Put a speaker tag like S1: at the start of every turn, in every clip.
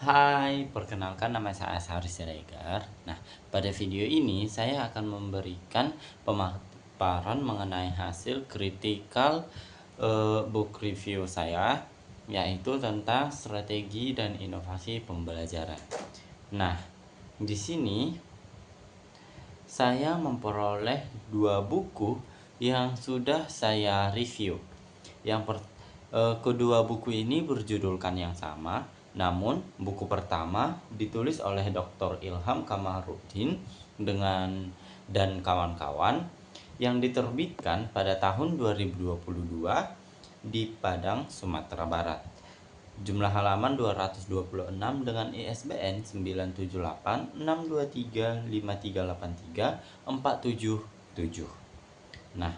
S1: Hai, perkenalkan nama saya Asari Siregar. Nah, pada video ini saya akan memberikan pemaparan mengenai hasil critical book review saya, yaitu tentang strategi dan inovasi pembelajaran. Nah, di sini saya memperoleh 2 buku yang sudah saya review. Kedua buku ini berjudulkan yang sama, namun buku pertama ditulis oleh Dr. Ilham Kamarudin dan kawan-kawan yang diterbitkan pada tahun 2022 di Padang, Sumatera Barat. Jumlah halaman 226 dengan ISBN 978-623-5383-477. Nah,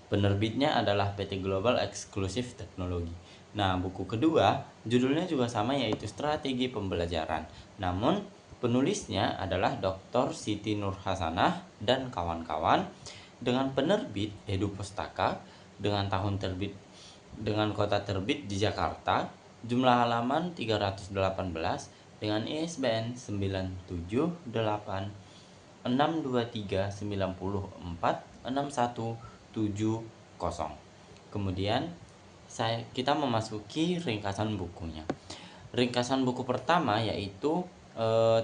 S1: penerbitnya adalah PT Global Eksklusif Teknologi. Nah, buku kedua judulnya juga sama, yaitu Strategi Pembelajaran. Namun, penulisnya adalah Dr. Siti Nurhasanah dan kawan-kawan dengan penerbit Edu Pustaka dengan kota terbit di Jakarta, jumlah halaman 318 dengan ISBN 978-623-94-6170. Kemudian kita memasuki ringkasan bukunya. Ringkasan buku pertama yaitu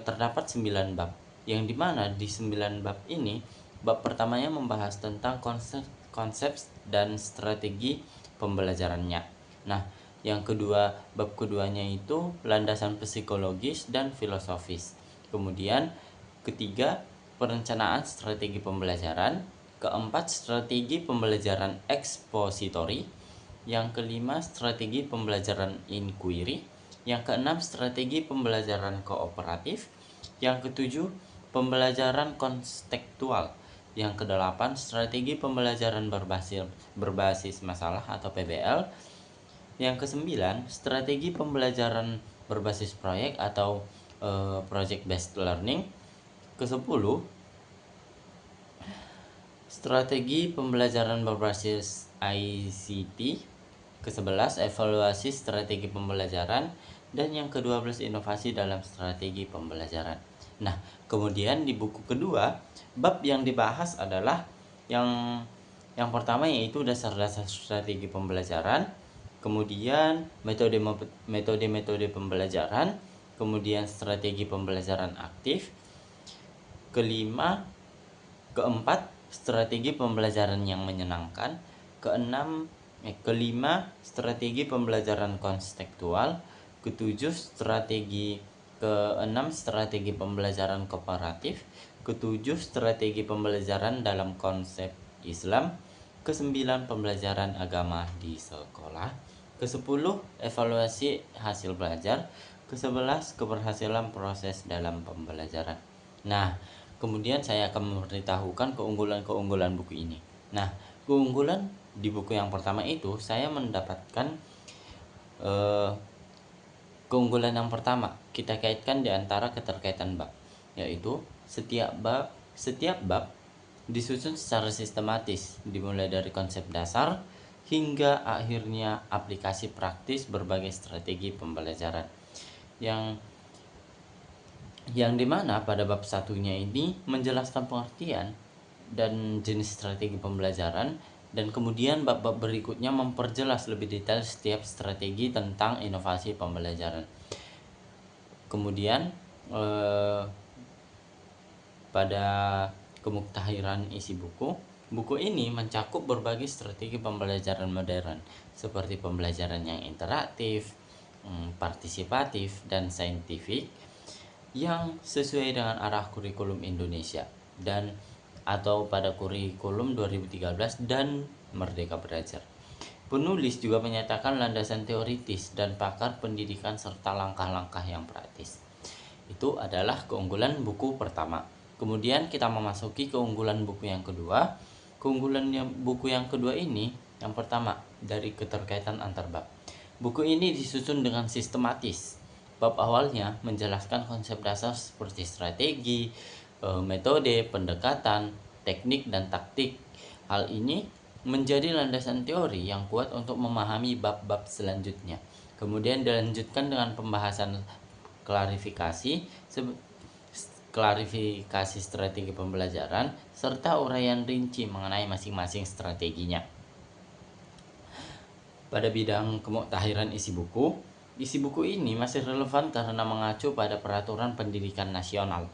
S1: terdapat 9 bab, yang dimana di 9 bab ini, bab pertamanya membahas tentang konsep dan strategi pembelajarannya. Nah, bab keduanya itu landasan psikologis dan filosofis. Kemudian ketiga, perencanaan strategi pembelajaran. Keempat, strategi pembelajaran ekspositori. Yang kelima, strategi pembelajaran inquiry. Yang keenam, strategi pembelajaran kooperatif. Yang ketujuh, pembelajaran konstekstual. Yang kedelapan, strategi pembelajaran berbasis masalah atau PBL. Yang kesembilan, strategi pembelajaran berbasis proyek atau project based learning. Kesepuluh, strategi pembelajaran berbasis ICT. Ke-11, evaluasi strategi pembelajaran. Dan yang ke-12, inovasi dalam strategi pembelajaran. Nah, kemudian di buku kedua, bab yang dibahas adalah yang pertama, yaitu dasar-dasar strategi pembelajaran. Kemudian metode-metode pembelajaran. Kemudian strategi pembelajaran aktif. Keempat, strategi pembelajaran yang menyenangkan. Kelima, strategi pembelajaran konstekstual. Keenam, strategi pembelajaran kooperatif. Ketujuh, strategi pembelajaran dalam konsep Islam. Kesembilan, pembelajaran agama di sekolah. Kesepuluh, evaluasi hasil belajar. Kesebelas, keberhasilan proses dalam pembelajaran. Nah, kemudian saya akan memberitahukan keunggulan-keunggulan buku ini. Nah, keunggulan di buku yang pertama itu, saya mendapatkan keunggulan yang pertama, kita kaitkan di antara keterkaitan bab, yaitu setiap bab disusun secara sistematis, dimulai dari konsep dasar hingga akhirnya aplikasi praktis berbagai strategi pembelajaran. Yang dimana pada bab satunya ini menjelaskan pengertian dan jenis strategi pembelajaran, dan kemudian bab-bab berikutnya memperjelas lebih detail setiap strategi tentang inovasi pembelajaran. Kemudian pada kemuktahiran isi buku ini mencakup berbagai strategi pembelajaran modern, seperti pembelajaran yang interaktif, partisipatif, dan saintifik, yang sesuai dengan arah kurikulum Indonesia atau pada kurikulum 2013 dan Merdeka Belajar. Penulis juga menyatakan landasan teoritis dan pakar pendidikan serta langkah-langkah yang praktis. Itu adalah keunggulan buku pertama. Kemudian kita memasuki keunggulan buku yang kedua. Keunggulan buku yang kedua ini, yang pertama, dari keterkaitan antar bab. Buku ini disusun dengan sistematis. Bab awalnya menjelaskan konsep dasar seperti strategi, metode, pendekatan, teknik, dan taktik. Hal ini menjadi landasan teori yang kuat untuk memahami bab-bab selanjutnya. Kemudian dilanjutkan dengan pembahasan klarifikasi klarifikasi strategi pembelajaran serta uraian rinci mengenai masing-masing strateginya. Pada bidang kemuktahiran isi buku ini masih relevan karena mengacu pada peraturan pendidikan nasional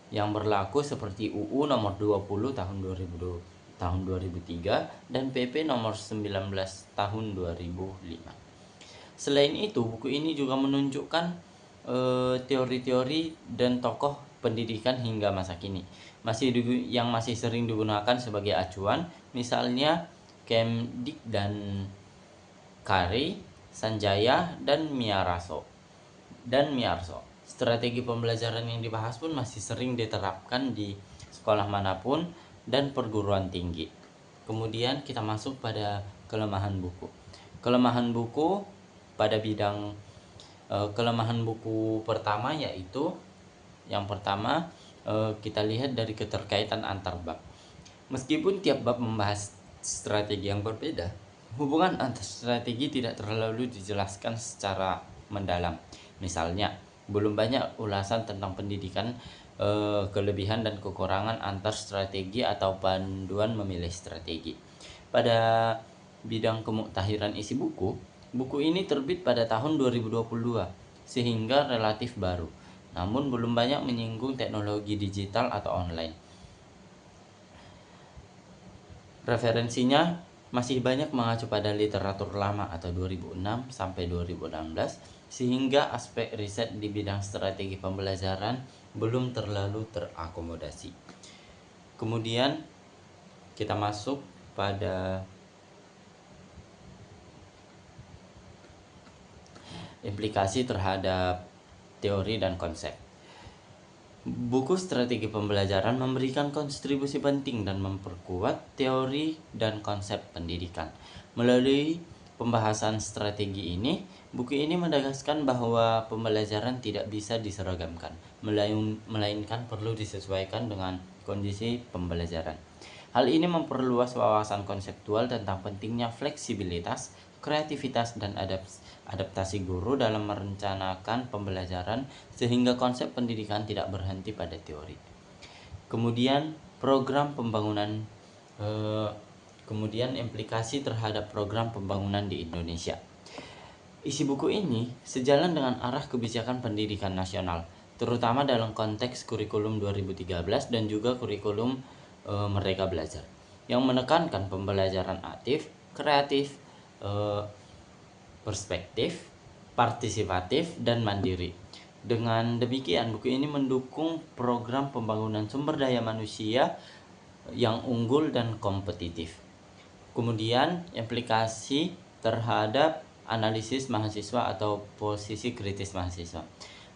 S1: yang berlaku seperti UU nomor 20 tahun 2003 dan PP nomor 19 tahun 2005. Selain itu, buku ini juga menunjukkan teori-teori dan tokoh pendidikan hingga masa kini yang masih sering digunakan sebagai acuan, misalnya Kemdik dan Kari, Sanjaya, dan Miarso. Strategi pembelajaran yang dibahas pun masih sering diterapkan di sekolah manapun dan perguruan tinggi. Kemudian kita masuk pada kelemahan buku. Kelemahan buku pada bidang kelemahan buku pertama yaitu yang pertama kita lihat dari keterkaitan antar bab. Meskipun tiap bab membahas strategi yang berbeda, hubungan antar strategi tidak terlalu dijelaskan secara mendalam. Misalnya, belum banyak ulasan tentang pendidikan, kelebihan dan kekurangan antar strategi atau panduan memilih strategi. Pada bidang kemuktahiran isi buku ini terbit pada tahun 2022 sehingga relatif baru, namun belum banyak menyinggung teknologi digital atau online. Referensinya masih banyak mengacu pada literatur lama atau 2006 sampai 2016 sehingga aspek riset di bidang strategi pembelajaran belum terlalu terakomodasi. Kemudian kita masuk pada implikasi terhadap teori dan konsep. Buku strategi pembelajaran memberikan kontribusi penting dan memperkuat teori dan konsep pendidikan. Melalui pembahasan strategi ini, buku ini menegaskan bahwa pembelajaran tidak bisa diseragamkan, melainkan perlu disesuaikan dengan kondisi pembelajaran. Hal ini memperluas wawasan konseptual tentang pentingnya fleksibilitas, kreativitas, dan adaptasi guru dalam merencanakan pembelajaran sehingga konsep pendidikan tidak berhenti pada teori. Kemudian implikasi terhadap program pembangunan di Indonesia. Isi buku ini sejalan dengan arah kebijakan pendidikan nasional, terutama dalam konteks kurikulum 2013 dan juga kurikulum Merdeka Belajar, yang menekankan pembelajaran aktif, kreatif, perspektif, partisipatif, dan mandiri. Dengan demikian, buku ini mendukung program pembangunan sumber daya manusia yang unggul dan kompetitif. Kemudian, implikasi terhadap analisis mahasiswa atau posisi kritis mahasiswa.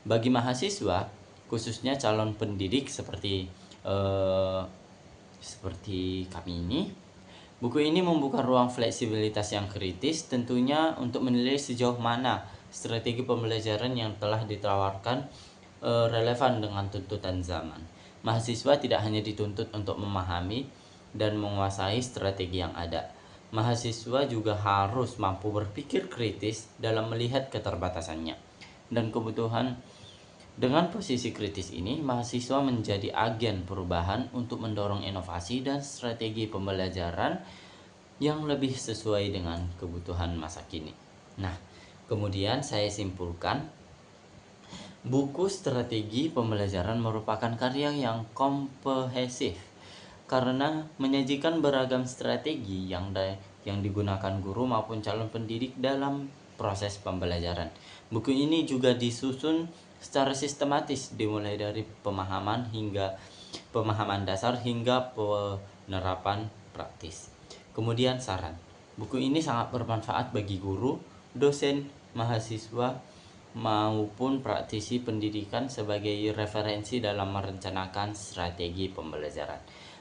S1: Bagi mahasiswa, khususnya calon pendidik seperti kami ini, buku ini membuka ruang fleksibilitas yang kritis tentunya untuk menilai sejauh mana strategi pembelajaran yang telah ditawarkan relevan dengan tuntutan zaman. Mahasiswa tidak hanya dituntut untuk memahami dan menguasai strategi yang ada. Mahasiswa juga harus mampu berpikir kritis dalam melihat keterbatasannya dan kebutuhan. Dengan posisi kritis ini, mahasiswa menjadi agen perubahan untuk mendorong inovasi dan strategi pembelajaran yang lebih sesuai dengan kebutuhan masa kini. Nah, kemudian saya simpulkan, buku strategi pembelajaran merupakan karya yang komprehensif karena menyajikan beragam strategi yang digunakan guru maupun calon pendidik dalam proses pembelajaran. Buku ini juga disusun secara sistematis dimulai dari pemahaman dasar hingga penerapan praktis. Kemudian saran. Buku ini sangat bermanfaat bagi guru, dosen, mahasiswa maupun praktisi pendidikan sebagai referensi dalam merencanakan strategi pembelajaran.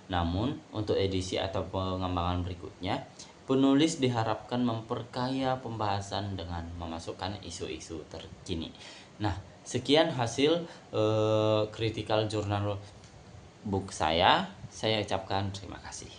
S1: Namun, untuk edisi atau pengembangan berikutnya, penulis diharapkan memperkaya pembahasan dengan memasukkan isu-isu terkini. Nah, sekian hasil critical journal book saya. Saya ucapkan terima kasih.